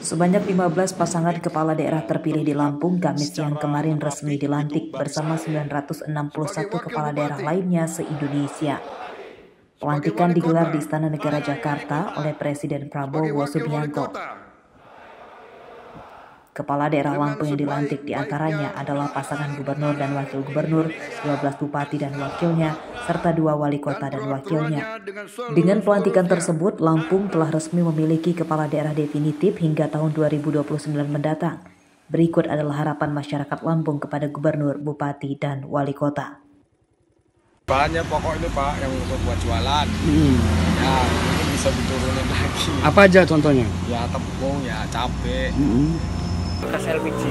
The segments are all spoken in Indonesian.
Sebanyak 15 pasangan kepala daerah terpilih di Lampung Kamis siang kemarin resmi dilantik bersama 961 kepala daerah lainnya se-Indonesia. Pelantikan digelar di Istana Negara Jakarta oleh Presiden Prabowo Subianto. Kepala daerah Lampung yang dilantik diantaranya adalah pasangan gubernur dan wakil gubernur, 12 bupati dan wakilnya, serta 2 wali kota dan wakilnya. Dengan pelantikan tersebut, Lampung telah resmi memiliki kepala daerah definitif hingga tahun 2029 mendatang. Berikut adalah harapan masyarakat Lampung kepada gubernur, bupati, dan wali kota. Bahannya pokok ini Pak yang buat jualan. Ya, mungkin bisa diturunin lagi. Apa aja contohnya? Ya tepung, ya cabai. Bekas LPG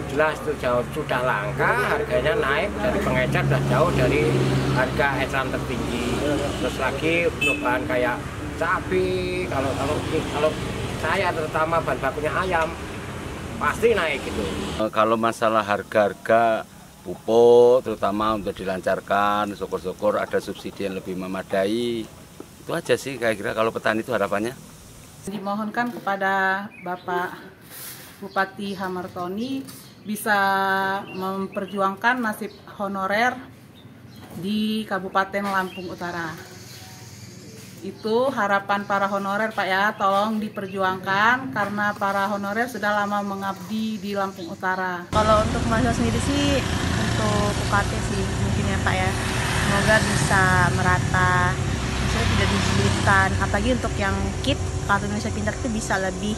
jelas itu jauh sudah langka, harganya naik dari pengecer sudah jauh dari harga eceran tertinggi. Terus lagi untuk bahan kayak cabai, kalau saya terutama bahan bakunya ayam pasti naik gitu. Kalau masalah harga-harga pupuk terutama untuk dilancarkan, syukur-syukur ada subsidi yang lebih memadai. Itu aja sih kira-kira kalau petani itu harapannya. Dimohonkan kepada Bapak Bupati Hamartoni bisa memperjuangkan nasib honorer di Kabupaten Lampung Utara. Itu harapan para honorer Pak ya, tolong diperjuangkan karena para honorer sudah lama mengabdi di Lampung Utara. Kalau untuk mahasiswa sendiri sih untuk UKT sih mungkin ya Pak ya, semoga bisa merata, misalnya tidak disulitkan, apalagi untuk yang KIP Kartu Indonesia Pintar itu bisa lebih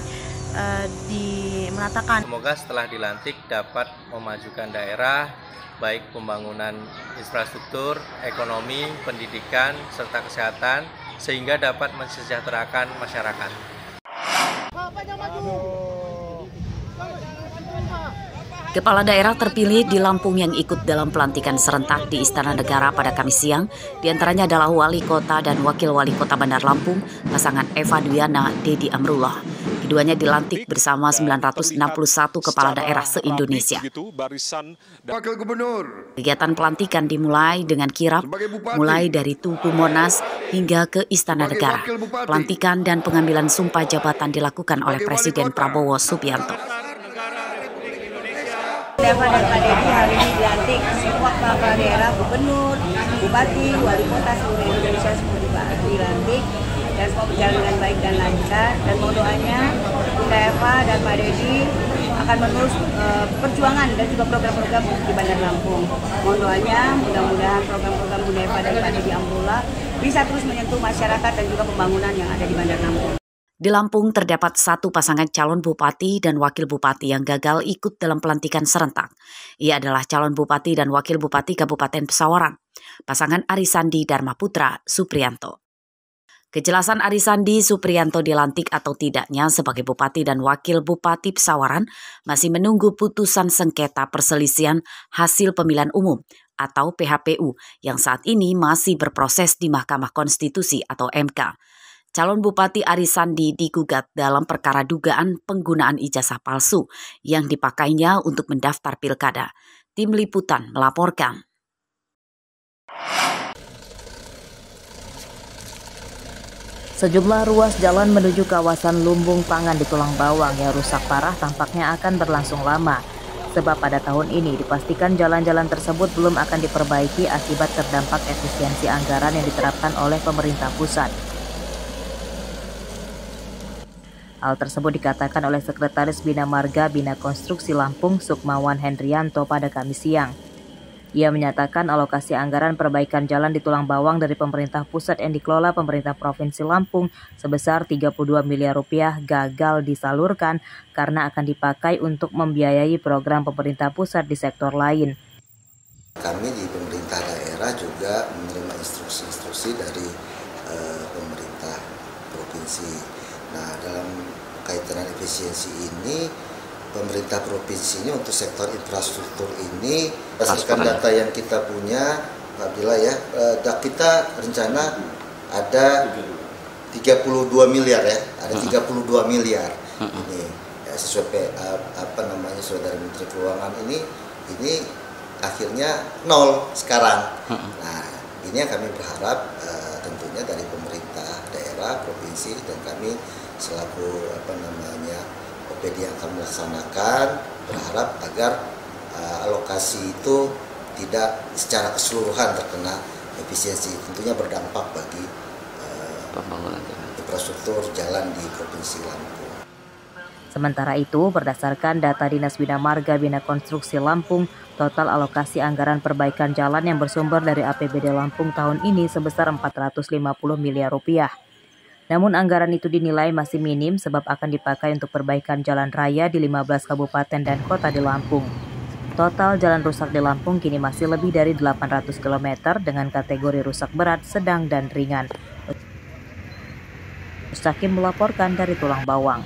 dimeratakan. Semoga setelah dilantik dapat memajukan daerah, baik pembangunan infrastruktur, ekonomi, pendidikan, serta kesehatan, sehingga dapat mensejahterakan masyarakat. Kepala daerah terpilih di Lampung yang ikut dalam pelantikan serentak di Istana Negara pada Kamis siang, diantaranya adalah Wali Kota dan Wakil Wali Kota Bandar Lampung, pasangan Eva Dwiana, Dedi Amrullah. Keduanya dilantik bersama 961 kepala daerah se-Indonesia. Kegiatan pelantikan dimulai dengan kirap, mulai dari Tugu Monas hingga ke Istana Negara. Pelantikan dan pengambilan sumpah jabatan dilakukan oleh Presiden Prabowo Subianto. Eva dan Pak Dedi hari ini dilantik semua kepala daerah, gubernur, bupati, wali kota seluruh Indonesia semua dilantik dan semua berjalan dengan baik dan lancar. Dan mohon doanya Bunda Eva dan Pak Dedi akan menerus perjuangan dan juga program-program di Bandar Lampung. Mohon doanya mudah-mudahan program-program Bunda Eva dan Pak Dedi Amrullah bisa terus menyentuh masyarakat dan juga pembangunan yang ada di Bandar Lampung. Di Lampung terdapat satu pasangan calon bupati dan wakil bupati yang gagal ikut dalam pelantikan serentak. Ia adalah calon bupati dan wakil bupati Kabupaten Pesawaran, pasangan Arisandi Dharma Putra Supriyanto. Kejelasan Arisandi Supriyanto dilantik atau tidaknya sebagai bupati dan wakil bupati Pesawaran masih menunggu putusan sengketa perselisihan hasil pemilihan umum atau PHPU yang saat ini masih berproses di Mahkamah Konstitusi atau MK. Calon Bupati Arisandi digugat dalam perkara dugaan penggunaan ijazah palsu yang dipakainya untuk mendaftar pilkada. Tim Liputan melaporkan. Sejumlah ruas jalan menuju kawasan lumbung pangan di Tulang Bawang yang rusak parah tampaknya akan berlangsung lama. Sebab pada tahun ini dipastikan jalan-jalan tersebut belum akan diperbaiki akibat terdampak efisiensi anggaran yang diterapkan oleh pemerintah pusat. Hal tersebut dikatakan oleh Sekretaris Bina Marga Bina Konstruksi Lampung Sukmawan Hendrianto pada Kamis siang. Ia menyatakan alokasi anggaran perbaikan jalan di Tulang Bawang dari pemerintah pusat yang dikelola pemerintah Provinsi Lampung sebesar 32 miliar rupiah gagal disalurkan karena akan dipakai untuk membiayai program pemerintah pusat di sektor lain. Kami di pemerintah daerah juga menerima instruksi-instruksi dari pemerintah provinsi. Nah, dalam kaitan efisiensi ini, pemerintah provinsi ini untuk sektor infrastruktur ini, berdasarkan data yang kita punya, apabila ya, kita rencana ada 32 miliar ya, ada 32 miliar ini ya, sesuai sesuai dari Menteri Keuangan ini akhirnya nol sekarang. Nah, ini yang kami berharap tentunya dari pemerintah daerah, provinsi, dan kami selaku OPD yang akan melaksanakan berharap agar alokasi itu tidak secara keseluruhan terkena efisiensi, tentunya berdampak bagi pembangunan infrastruktur jalan di Provinsi Lampung. Sementara itu, berdasarkan data Dinas Bina Marga Bina Konstruksi Lampung, total alokasi anggaran perbaikan jalan yang bersumber dari APBD Lampung tahun ini sebesar 450 miliar rupiah. Namun anggaran itu dinilai masih minim sebab akan dipakai untuk perbaikan jalan raya di 15 kabupaten dan kota di Lampung. Total jalan rusak di Lampung kini masih lebih dari 800 km dengan kategori rusak berat, sedang, dan ringan. Mustaqim melaporkan dari Tulang Bawang.